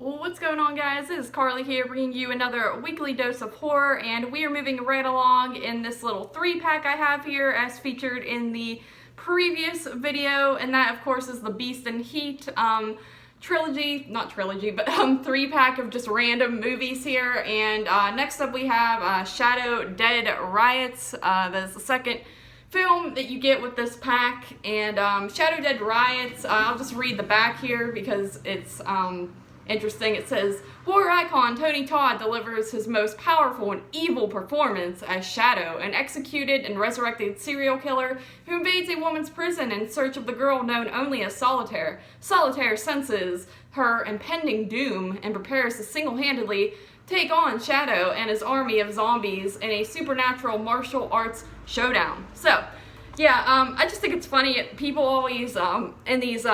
Well, what's going on, guys? This is Carly here, bringing you another weekly dose of horror, and we are moving right along in this little 3-pack I have here as featured in the previous video, and that of course is the Beast and Heat trilogy, not trilogy, but 3-pack of just random movies here. And next up we have Shadow Dead Riots. That is the second film that you get with this pack. And Shadow Dead Riots, I'll just read the back here because it's interesting. It says, horror icon Tony Todd delivers his most powerful and evil performance as Shadow, an executed and resurrected serial killer who invades a woman's prison in search of the girl known only as Solitaire. Solitaire senses her impending doom and prepares to single-handedly take on Shadow and his army of zombies in a supernatural martial arts showdown. So, yeah, I just think it's funny. People always, in these,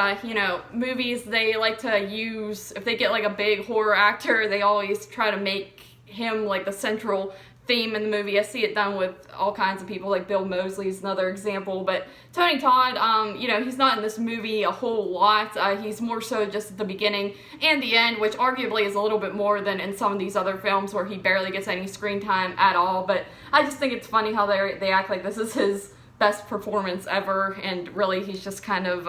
movies, they like to use, if they get like a big horror actor, they always try to make him like the central theme in the movie. I see it done with all kinds of people, like Bill Moseley is another example. But Tony Todd, he's not in this movie a whole lot. He's more so just at the beginning and the end, which arguably is a little bit more than in some of these other films where he barely gets any screen time at all. But I just think it's funny how they act like this is his best performance ever, and really he's just kind of,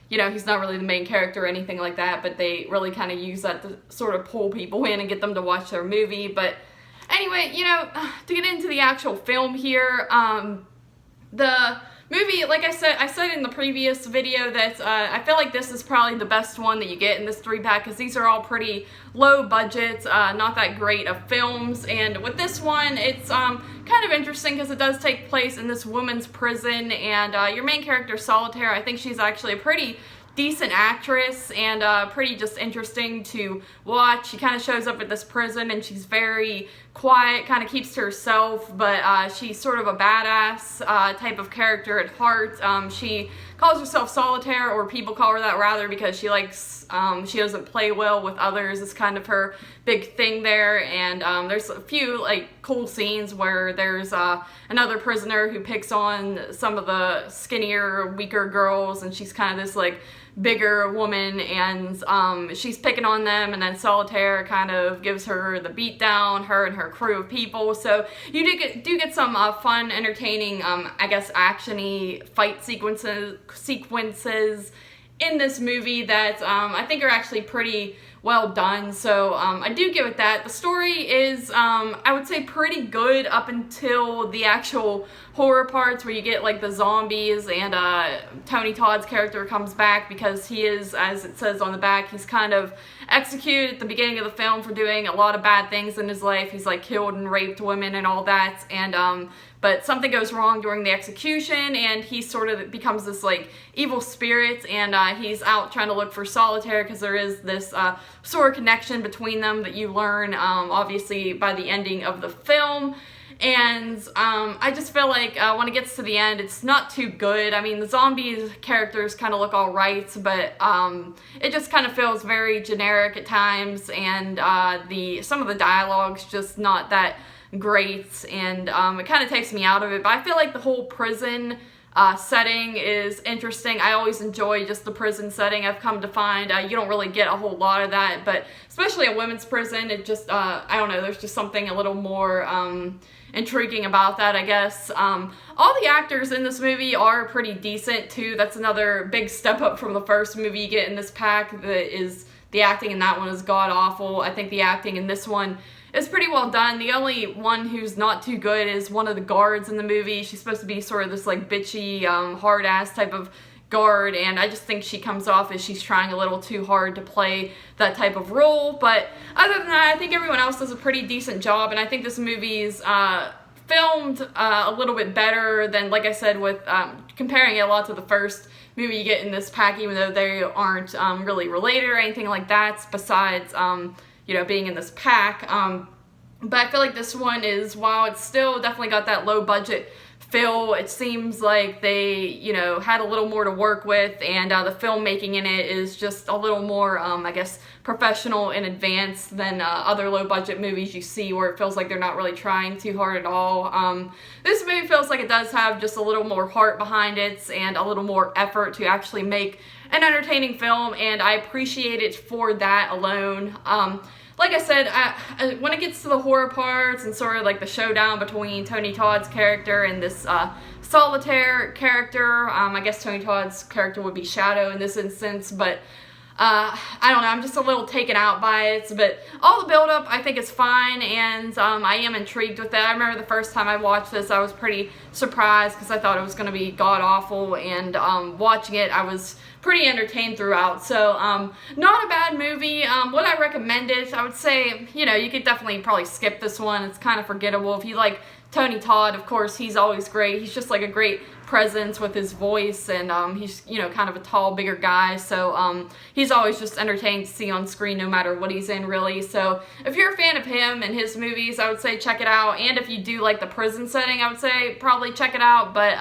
he's not really the main character or anything like that, but they really kind of use that to sort of pull people in and get them to watch their movie. But anyway, to get into the actual film here, the movie, like I said in the previous video that I feel like this is probably the best one that you get in this 3-pack, because these are all pretty low budget, not that great of films. And with this one, it's kind of interesting because it does take place in this woman's prison, and your main character, Solitaire, I think she's actually a pretty decent actress and pretty just interesting to watch. She kind of shows up at this prison and she's very quiet, kind of keeps to herself, but she's sort of a badass type of character at heart. She calls herself Solitaire, or people call her that rather, because she likes, she doesn't play well with others. It's kind of her big thing there. And there's a few like cool scenes where there's another prisoner who picks on some of the skinnier, weaker girls, and she's kind of this like bigger woman, and she's picking on them, and then Solitaire kind of gives her the beat down, her and her crew of people. So you do get some fun, entertaining, I guess action-y fight sequences in this movie that I think are actually pretty well done. So I do give it that. The story is, I would say, pretty good up until the actual horror parts where you get like the zombies, and Tony Todd's character comes back because he is, as it says on the back, he's kind of executed at the beginning of the film for doing a lot of bad things in his life. He's like killed and raped women and all that, and but something goes wrong during the execution, and he sort of becomes this like evil spirit, and he's out trying to look for Solitaire because there is this sort of connection between them that you learn obviously by the ending of the film. And I just feel like when it gets to the end, it's not too good. I mean, the zombies characters kind of look alright, but it just kind of feels very generic at times, and some of the dialogue's just not that great, and it kind of takes me out of it. But I feel like the whole prison setting is interesting. I always enjoy just the prison setting. I've come to find you don't really get a whole lot of that, but especially a women's prison, it just, I don't know, there's just something a little more intriguing about that, I guess. All the actors in this movie are pretty decent too. That's another big step up from the first movie you get in this pack. The acting in that one is god-awful. I think the acting in this one is pretty well done. The only one who's not too good is one of the guards in the movie. She's supposed to be sort of this like bitchy, hard-ass type of guard, and I just think she comes off as she's trying a little too hard to play that type of role. But other than that, I think everyone else does a pretty decent job, and I think this movie's filmed a little bit better than, like I said, with comparing it a lot to the first movie you get in this pack, even though they aren't really related or anything like that, besides being in this pack. But I feel like this one is, while it's still definitely got that low budget feel, it seems like they, had a little more to work with, and the filmmaking in it is just a little more, I guess, professional and advanced than other low-budget movies you see, where it feels like they're not really trying too hard at all. This movie feels like it does have just a little more heart behind it and a little more effort to actually make an entertaining film, and I appreciate it for that alone. Like I said, when it gets to the horror parts and sort of like the showdown between Tony Todd's character and this Solitaire character, I guess Tony Todd's character would be Shadow in this instance, but I don't know, I'm just a little taken out by it, but all the build-up I think is fine, and I am intrigued with it. I remember the first time I watched this, I was pretty surprised because I thought it was going to be god-awful, and watching it, I was pretty entertained throughout. So, not a bad movie. Would I recommend it? I would say, you know, you could definitely probably skip this one. It's kind of forgettable. If you like Tony Todd, of course, he's always great. He's just like a great presence with his voice, and he's, you know, kind of a tall, bigger guy, so he's always just entertaining to see on screen no matter what he's in, really. So if you're a fan of him and his movies, I would say check it out, and if you do like the prison setting, I would say probably check it out, but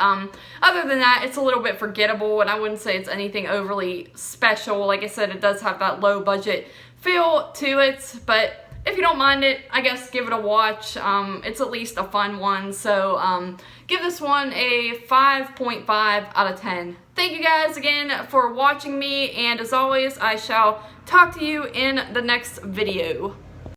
other than that, it's a little bit forgettable, and I wouldn't say it's anything overly special. Like I said, it does have that low budget feel to it, but if you don't mind it, I guess give it a watch. It's at least a fun one, so give this one a 5.5 out of 10. Thank you guys again for watching me, and as always, I shall talk to you in the next video.